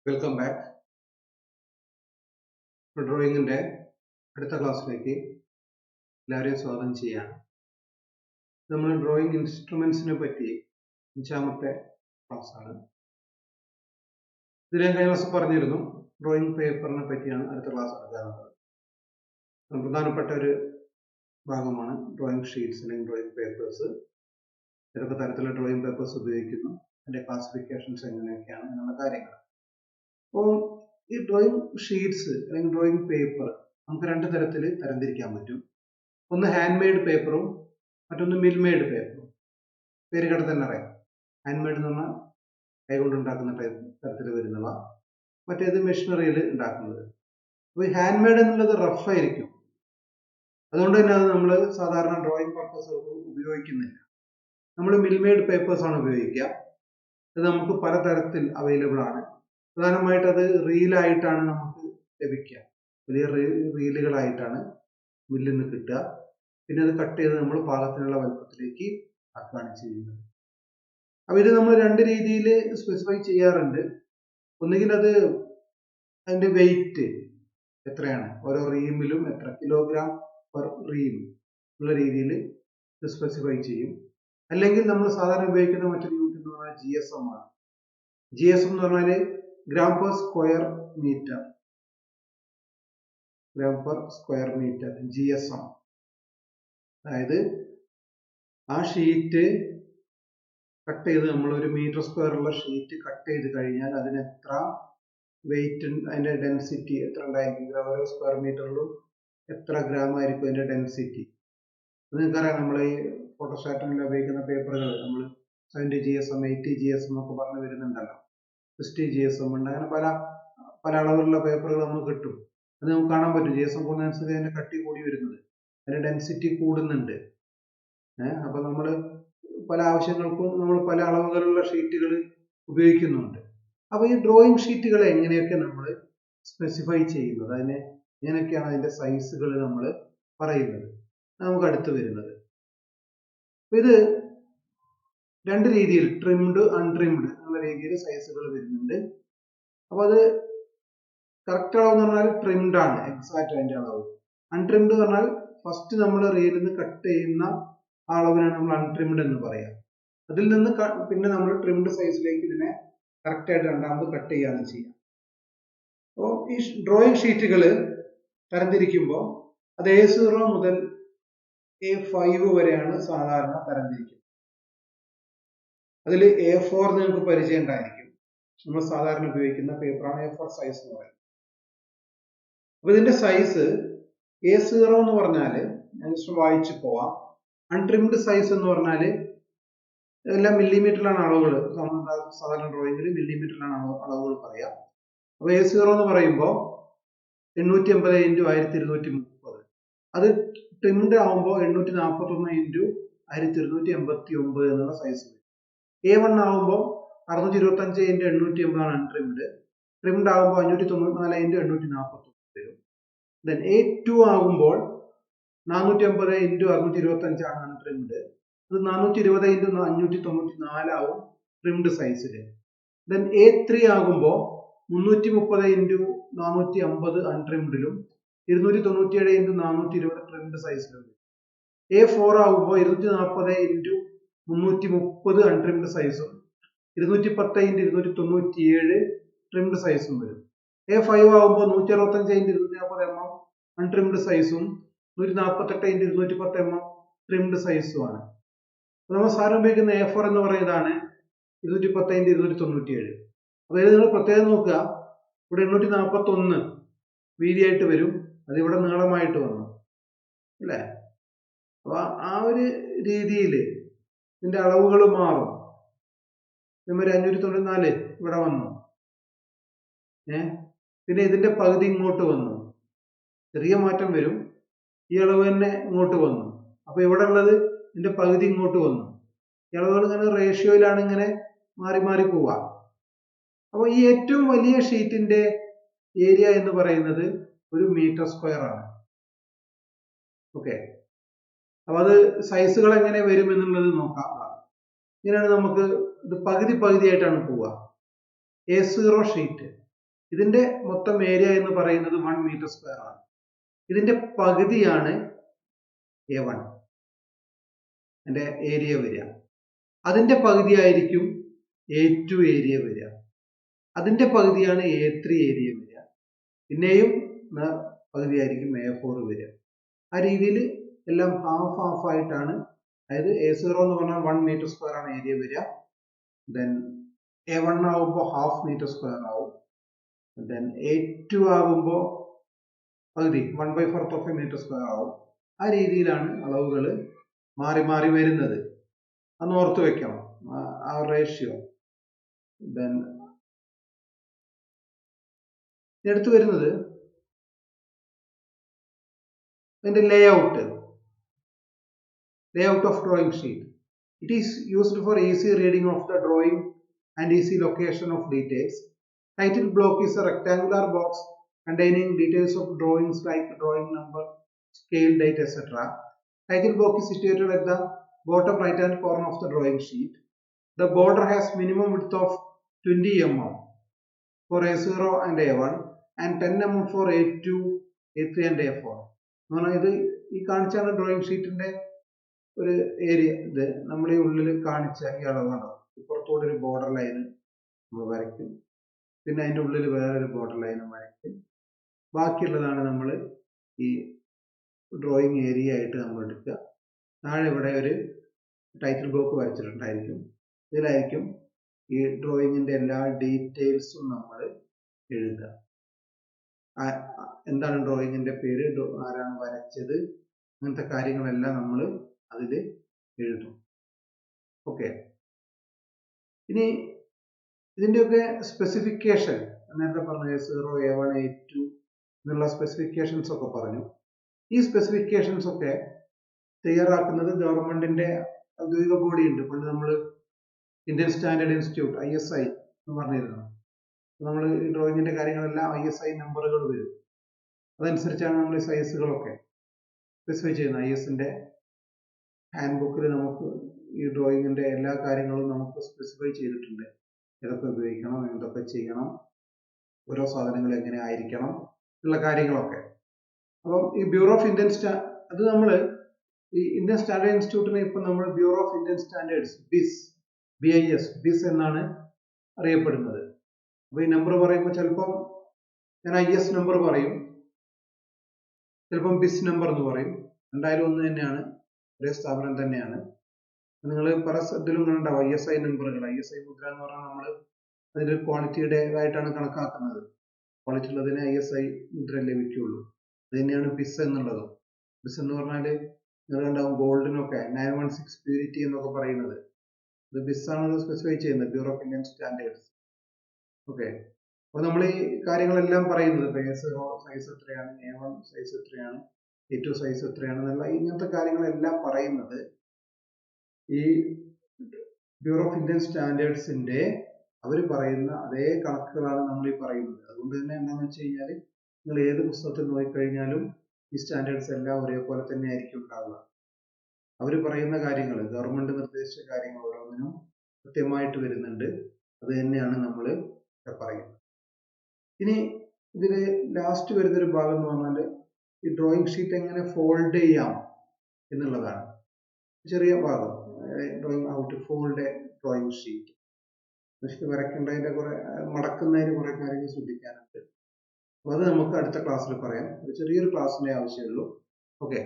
Welcome back. ഡ്രോയിങ്ങിൻ്റെ അടുത്ത ക്ലാസ്സിലേക്ക് എല്ലാവരെയും സ്വാഗതം ചെയ്യാണ്. നമ്മൾ ഡ്രോയിങ് ഇൻസ്ട്രുമെൻസിനെ പറ്റി 5-ാമത്തെ ക്ലാസ്സാണ്. ഇതിൽ കഴിഞ്ഞ ക്ലാസ് പറഞ്ഞിരുന്നു ഡ്രോയിങ് പേപ്പറിനെ പറ്റിയാണ് അടുത്ത ക്ലാസ് എടുക്കാനുള്ളത്. പ്രധാനപ്പെട്ട ഒരു ഭാഗമാണ് ഡ്രോയിങ് ഷീറ്റ്സ് അല്ലെങ്കിൽ ഡ്രോയിങ് പേപ്പേഴ്സ്. ഏതൊക്കെ തരത്തിലുള്ള ഡ്രോയിങ് പേപ്പേഴ്സ് ഉപയോഗിക്കുന്നു, അതിൻ്റെ ക്ലാസിഫിക്കേഷൻസ് എങ്ങനെയൊക്കെയാണ് എന്നുള്ള കാര്യങ്ങൾ. അപ്പോൾ ഈ ഡ്രോയിങ് ഷീറ്റ്സ് അല്ലെങ്കിൽ ഡ്രോയിങ് പേപ്പർ നമുക്ക് രണ്ട് തരത്തിൽ തരംതിരിക്കാൻ പറ്റും. ഒന്ന് ഹാൻഡ് മെയ്ഡ് പേപ്പറും മറ്റൊന്ന് മിൽ മെയ്ഡ് പേപ്പറും. പേര് കേട്ട തന്നെ അറിയാം. ഹാൻഡ് മെയ്ഡ് എന്ന് പറഞ്ഞാൽ കൈകൊണ്ട് ഉണ്ടാക്കുന്ന തരത്തിൽ വരുന്നവ, മറ്റേത് മെഷീനറിയിൽ ഉണ്ടാക്കുന്നത്. അപ്പോൾ ഈ ഹാൻഡ് മെയ്ഡ് എന്നുള്ളത് റഫ് ആയിരിക്കും. അതുകൊണ്ട് തന്നെ അത് നമ്മൾ സാധാരണ ഡ്രോയിങ് പർപ്പസുകൾക്ക് ഉപയോഗിക്കുന്നില്ല. നമ്മൾ മിൽ മെയ്ഡ് പേപ്പേഴ്സ് ആണ് ഉപയോഗിക്കുക. അത് നമുക്ക് പലതരത്തിൽ അവൈലബിൾ ആണ്. പ്രധാനമായിട്ട് അത് റീലായിട്ടാണ് നമുക്ക് ലഭിക്കുക. വലിയ റീലുകളായിട്ടാണ് മില്ലിൽ നിന്ന് കിട്ടുക. പിന്നെ അത് കട്ട് ചെയ്ത് നമ്മൾ പാകത്തിനുള്ള വലുപ്പത്തിലേക്ക് ആക്കുകയാണ് ചെയ്യുന്നത്. അപ്പോൾ ഇത് നമ്മൾ രണ്ട് രീതിയിൽ സ്പെസിഫൈ ചെയ്യാറുണ്ട്. ഒന്നുകിൽ അത് അതിൻ്റെ വെയിറ്റ് എത്രയാണ്, ഓരോ റീമിലും എത്ര കിലോഗ്രാം പെർ റീം ഉള്ള രീതിയിൽ സ്പെസിഫൈ ചെയ്യും. അല്ലെങ്കിൽ നമ്മൾ സാധാരണ ഉപയോഗിക്കുന്ന മറ്റൊരു യൂണിറ്റ് എന്ന് പറഞ്ഞാൽ GSM ആണ്. GSM എന്ന് പറഞ്ഞാൽ gram per square metre. Gram per square metre GSM. അതായത് ആ ഷീറ്റ് കട്ട് ചെയ്ത് നമ്മൾ ഒരു മീറ്റർ സ്ക്വയർ ഉള്ള ഷീറ്റ് കട്ട് ചെയ്ത് കഴിഞ്ഞാൽ അതിന് എത്ര വെയിറ്റ്, അതിന്റെ ഡെൻസിറ്റി എത്ര ഉണ്ടായിരിക്കും, ഓരോ സ്ക്വയർ മീറ്ററിലും എത്ര ഗ്രാം ആയിരിക്കും അതിന്റെ ഡെൻസിറ്റി. നിങ്ങൾക്കറിയാം, നമ്മൾ ഈ ഫോട്ടോസ്റ്റാറ്റിൽ ഉപയോഗിക്കുന്ന പേപ്പറുകൾ നമ്മൾ 70 GSM 80 GSM ഒക്കെ പറഞ്ഞു വരുന്നുണ്ടല്ലോ. 60 GSM ഉണ്ട്. അങ്ങനെ പല അളവിലുള്ള പേപ്പറുകൾ നമുക്ക് കിട്ടും. അത് നമുക്ക് കാണാൻ പറ്റും. GSM കൂടുന്നതനുസരിച്ച് അതിന്റെ കട്ടി കൂടി വരുന്നത്, അതിന്റെ ഡെൻസിറ്റി കൂടുന്നുണ്ട്. അപ്പൊ നമ്മൾ പല ആവശ്യങ്ങൾക്കും നമ്മൾ പല അളവുകളുള്ള ഷീറ്റുകൾ ഉപയോഗിക്കുന്നുണ്ട്. അപ്പൊ ഈ ഡ്രോയിങ് ഷീറ്റുകൾ എങ്ങനെയൊക്കെ നമ്മൾ സ്പെസിഫൈ ചെയ്യുന്നത്, അതിനെ എങ്ങനെയൊക്കെയാണ് അതിന്റെ സൈസുകൾ നമ്മൾ പറയുന്നത്, നമുക്ക് അടുത്ത് വരുന്നത്. ഇത് രണ്ട് രീതിയിൽ, ട്രിംഡ് അൺട്രിംഡ് എന്നുള്ള രീതിയിൽ സൈസുകൾ വരുന്നുണ്ട്. അപ്പൊ അത് കറക്റ്റ് അളവ് എന്ന് പറഞ്ഞാൽ ട്രിംഡ് ആണ്, എക്സാക്റ്റ് അതിന്റെ അളവ്. അൺട്രിംഡ് പറഞ്ഞാൽ ഫസ്റ്റ് നമ്മൾ റീലിൽ നിന്ന് കട്ട് ചെയ്യുന്ന ആ അളവിനാണ് നമ്മൾ അൺട്രിംഡ് എന്ന് പറയാം. അതിൽ നിന്ന് പിന്നെ നമ്മൾ ട്രിംഡ് സൈസിലേക്ക് ഇതിനെ കറക്റ്റ് ആയിട്ട് രണ്ടാമത് കട്ട് ചെയ്യാണ് ചെയ്യുക. അപ്പോൾ ഈ ഡ്രോയിങ് ഷീറ്റുകൾ തരംതിരിക്കുമ്പോൾ അത് A0 മുതൽ A5 വരെയാണ് സാധാരണ തരംതിരിക്കുന്നത്. അതിൽ A4 നിങ്ങൾക്ക് പരിചയം ഉണ്ടായിരിക്കും. നമ്മൾ സാധാരണ ഉപയോഗിക്കുന്ന പേപ്പറാണ് A4 സൈസ് എന്ന് പറയുന്നത്. അപ്പൊ ഇതിന്റെ സൈസ് A0 എന്ന് പറഞ്ഞാല് ഞാൻ ജസ്റ്റ് വായിച്ചു പോവാം. അൺട്രിംഡ് സൈസ് എന്ന് പറഞ്ഞാല് എല്ലാം മില്ലിമീറ്ററിലാണ് അളവുകൾ. സാധാരണ ഡ്രോയിങ്ങിൽ മില്ലിമീറ്ററിലാണ് അളവുകൾ പറയാം. അപ്പൊ A0 എന്ന് പറയുമ്പോൾ 880 × 1230. അത് ട്രിംഡ് ആവുമ്പോൾ 841 × 1289 എന്നുള്ള സൈസ് വരും. A1 ആവുമ്പോൾ 625 × 880 ആണ് അൺട്രിംഡ്. ട്രിംഡ് ആവുമ്പോൾ 594 × 841 വരും. ദെൻ A2 ആകുമ്പോൾ 450 × 625 ആണ് അൺട്രിംഡ്. അത് 420 × 594 ആവും ട്രിംഡ് സൈസില്. ദെൻ A3 ആകുമ്പോൾ 330 × 450 അൺട്രിംഡിലും 297 × 420 ട്രിംഡ് സൈസിലും. A4 ആകുമ്പോൾ 240 × 330 അൺട്രിംഡ് സൈസും 210 × 297 ട്രിംഡ് സൈസും വരും. A5 ആകുമ്പോൾ 165 × 240 mm അൺട്രിംഡ് സൈസും 148 × 210 mm ട്രിംഡ് സൈസുമാണ്. നമ്മൾ സാധാരണ ഉപയോഗിക്കുന്ന A4 എന്ന് പറയുന്നതാണ് 210 × 297. അതായത് നിങ്ങൾ പ്രത്യേകം നോക്കുക, ഇവിടെ 841 വീതിയായിട്ട് വരും, അത് ഇവിടെ നീളമായിട്ട് വന്നു അല്ലേ. അപ്പൊ ആ ഒരു രീതിയിൽ ഇതിന്റെ അളവുകൾ മാറും. 594 ഇവിടെ വന്നു, പിന്നെ ഇതിന്റെ പകുതി ഇങ്ങോട്ട് വന്നു, ചെറിയ മാറ്റം വരും. ഈ അളവ് തന്നെ ഇങ്ങോട്ട് വന്നു, അപ്പൊ ഇവിടെ ഉള്ളത് ഇതിന്റെ പകുതി ഇങ്ങോട്ട് വന്നു. ഈ അളവുകൾ ഇങ്ങനെ റേഷ്യോയിലാണ് ഇങ്ങനെ മാറി മാറി പോവുക. അപ്പൊ ഈ ഏറ്റവും വലിയ ഷീറ്റിന്റെ ഏരിയ എന്ന് പറയുന്നത് 1 മീറ്റർ സ്ക്വയർ ആണ്. ഓക്കെ, അപ്പൊ അത് സൈസുകൾ എങ്ങനെ വരും എന്നുള്ളത് നോക്കാം. ഇങ്ങനെയാണ് നമുക്ക് ഇത് പകുതി പകുതിയായിട്ടാണ് പോവുക. A0 ഷീറ്റ് ഇതിന്റെ മൊത്തം ഏരിയ എന്ന് പറയുന്നത് 1 മീറ്റർ സ്ക്വയർ ആണ്. ഇതിന്റെ പകുതിയാണ് A1 എന്റെ ഏരിയ വരിക. അതിന്റെ പകുതിയായിരിക്കും A2 ഏരിയ വരിക. അതിന്റെ പകുതിയാണ് A3 ഏരിയ വരിക. പിന്നെയും പകുതിയായിരിക്കും A4 വരിക. ആ രീതിയിൽ എല്ലാം ഹാഫ് ആയിട്ടാണ്. അതായത് A0 എന്ന് പറഞ്ഞാൽ 1 മീറ്റർ സ്ക്വയർ ആണ് ഏരിയ വരിക. ദെൻ A1 ആകുമ്പോൾ ഹാഫ് മീറ്റർ സ്ക്വയർ ആവും. ദെൻ A2 ആകുമ്പോൾ പകുതി 1/4 ഓഫ് എ മീറ്റർ സ്ക്വയർ ആവും. ആ രീതിയിലാണ് അളവുകൾ മാറി മാറി വരുന്നത്. അന്ന് ഓർത്ത് വെക്കണം ആ റേഷ്യോ. ദെൻ എടുത്തു വരുന്നത് അതിന്റെ layout of drawing sheet. It is used for easy reading of the drawing and easy location of details. Title block is a rectangular box containing details of drawings like drawing number, scale, date, etc. Title block is situated at the bottom right hand corner of the drawing sheet. The border has minimum width of 20 mm for A0 and A1 and 10 mm for A2, A3 and A4. ഇത് ഈ കാണിച്ചാണ് drawing ഷീറ്റിന്റെ ഒരു area. ഇത് നമ്മുടെ ഉള്ളിൽ കാണിച്ച ഈ അളവാണ്. പുറത്തോടെ ഒരു ബോർഡർ ലൈന് നമ്മൾ വരയ്ക്കും. പിന്നെ അതിൻ്റെ ഉള്ളിൽ വേറൊരു ബോർഡർ ലൈനും വരയ്ക്കും. ബാക്കിയുള്ളതാണ് നമ്മൾ ഈ ഡ്രോയിങ് ഏരിയ ആയിട്ട് നമ്മൾ എടുക്കുക. താഴെ ഇവിടെ ഒരു ടൈറ്റിൽ ബ്ലോക്ക് വരച്ചിട്ടുണ്ടായിരിക്കും. ഇതിലായിരിക്കും ഈ ഡ്രോയിങ്ങിന്റെ എല്ലാ ഡീറ്റെയിൽസും നമ്മൾ എഴുതുക. എന്താണ് ഡ്രോയിങ്ങിന്റെ പേര്, ആരാണ് വരച്ചത്, അങ്ങനത്തെ കാര്യങ്ങളെല്ലാം നമ്മൾ അതിൽ എഴുതും. ഓക്കെ. ഇനി ഇതിൻ്റെയൊക്കെ സ്പെസിഫിക്കേഷൻ നേരത്തെ പറഞ്ഞു A0, A1, A2 എന്നുള്ള സ്പെസിഫിക്കേഷൻസ് ഒക്കെ പറഞ്ഞു. ഈ സ്പെസിഫിക്കേഷൻസ് ഒക്കെ തയ്യാറാക്കുന്നത് ഗവൺമെന്റിന്റെ ഔദ്യോഗിക ബോഡി ഉണ്ട്. പണ്ട് നമ്മൾ ഇന്ത്യൻ സ്റ്റാൻഡേർഡ് ഇൻസ്റ്റിറ്റ്യൂട്ട് ISI എന്ന് പറഞ്ഞിരുന്നു. നമ്മൾ ഈ ഡ്രോയിങ്ങിന്റെ കാര്യങ്ങളെല്ലാം ISI നമ്പറുകൾ വരും. അതനുസരിച്ചാണ് നമ്മൾ ഈ സൈസുകളൊക്കെ സ്പെസിഫൈ ചെയ്യുന്നത്. ISന്റെ ഹാൻഡ് ബുക്കിൽ നമുക്ക് ഈ ഡ്രോയിങ്ങിന്റെ എല്ലാ കാര്യങ്ങളും നമുക്ക് സ്പെസിഫൈ ചെയ്തിട്ടുണ്ട്. ഏതൊക്കെ ഉപയോഗിക്കണം, എന്തൊക്കെ ചെയ്യണം, ഓരോ സാധനങ്ങൾ എങ്ങനെ ആയിരിക്കണം ഉള്ള കാര്യങ്ങളൊക്കെ. അപ്പം ഈ ബ്യൂറോ ഓഫ് ഇന്ത്യൻ അത് നമ്മൾ ഈ ഇന്ത്യൻ സ്റ്റാൻഡേർഡ് ഇൻസ്റ്റിറ്റ്യൂട്ടിനെ ഇപ്പം നമ്മൾ bureau of Indian standards BIS എന്നാണ് അറിയപ്പെടുന്നത്. അപ്പൊ ഈ നമ്പർ പറയുമ്പോൾ ചിലപ്പം ഞാൻ IS നമ്പർ പറയും, ചിലപ്പം BIS നമ്പർ എന്ന് പറയും. എന്തായാലും ഒന്ന് തന്നെയാണ്, ഒരേ സ്ഥാപനം തന്നെയാണ്. നിങ്ങൾ പല ഇതിലും കണ്ടുണ്ടാവും ISI നമ്പറുകൾ. ISI മുദ്ര എന്ന് പറഞ്ഞാൽ നമ്മൾ അതിന്റെ ക്വാളിറ്റിയുടേതായിട്ടാണ് കണക്കാക്കുന്നത്. ക്വാളിറ്റി ഉള്ളതിന് ISI മുദ്ര ലഭിക്കുകയുള്ളൂ. അത് തന്നെയാണ് BIS എന്നുള്ളത്. BIS എന്ന് പറഞ്ഞാൽ നിങ്ങൾ കണ്ടാവും ഗോൾഡിനൊക്കെ 916 പ്യൂരിറ്റി എന്നൊക്കെ പറയുന്നത്. ഇത് BIS ആണ് സ്പെസിഫൈ ചെയ്യുന്നത്, bureau of Indian standards. Okay. അപ്പൊ നമ്മൾ ഈ കാര്യങ്ങളെല്ലാം പറയുന്നത് ഇപ്പൊ A0 സൈസ് എത്രയാണ്, A1 സൈസ് എത്രയാണ്, A2 സൈസ് എത്രയാണ് എന്നുള്ള ഇങ്ങനത്തെ കാര്യങ്ങളെല്ലാം പറയുന്നത് ഈ ബ്യൂറോ ഓഫ് ഇന്ത്യൻ സ്റ്റാൻഡേർഡ്സിന്റെ അവർ പറയുന്ന അതേ കണക്കുകളാണ് നമ്മൾ ഈ പറയുന്നത്. അതുകൊണ്ട് തന്നെ എന്താണെന്ന് വെച്ച് കഴിഞ്ഞാൽ നിങ്ങൾ ഏത് പുസ്തകത്തിൽ നോക്കിക്കഴിഞ്ഞാലും ഈ സ്റ്റാൻഡേർഡ്സ് എല്ലാം ഒരേപോലെ തന്നെ ആയിരിക്കും ഉണ്ടാവുക. അവർ പറയുന്ന കാര്യങ്ങൾ, ഗവൺമെന്റ് നിർദ്ദേശിച്ച കാര്യങ്ങൾ ഓരോന്നിനും കൃത്യമായിട്ട് വരുന്നുണ്ട്. അത് തന്നെയാണ് നമ്മൾ പറയുന്നത്. ഇനി ഇതില് ലാസ്റ്റ് വരുന്നൊരു ഭാഗം എന്ന് പറഞ്ഞാൽ ഈ ഡ്രോയിങ് ഷീറ്റ് എങ്ങനെ ഫോൾഡ് ചെയ്യാം എന്നുള്ളതാണ്. ചെറിയ ഭാഗം, drawing how to fold a drawing sheet. വരയ്ക്കേണ്ടതിന്റെ കുറെ, മടക്കുന്നതിന് കുറെ കാര്യങ്ങൾ ശ്രദ്ധിക്കാനുണ്ട്. അപ്പൊ അത് നമുക്ക് അടുത്ത ക്ലാസ്സിൽ പറയാം. ഒരു ചെറിയൊരു ക്ലാസ്സിന്റെ ആവശ്യമുള്ളൂ. ഓക്കെ.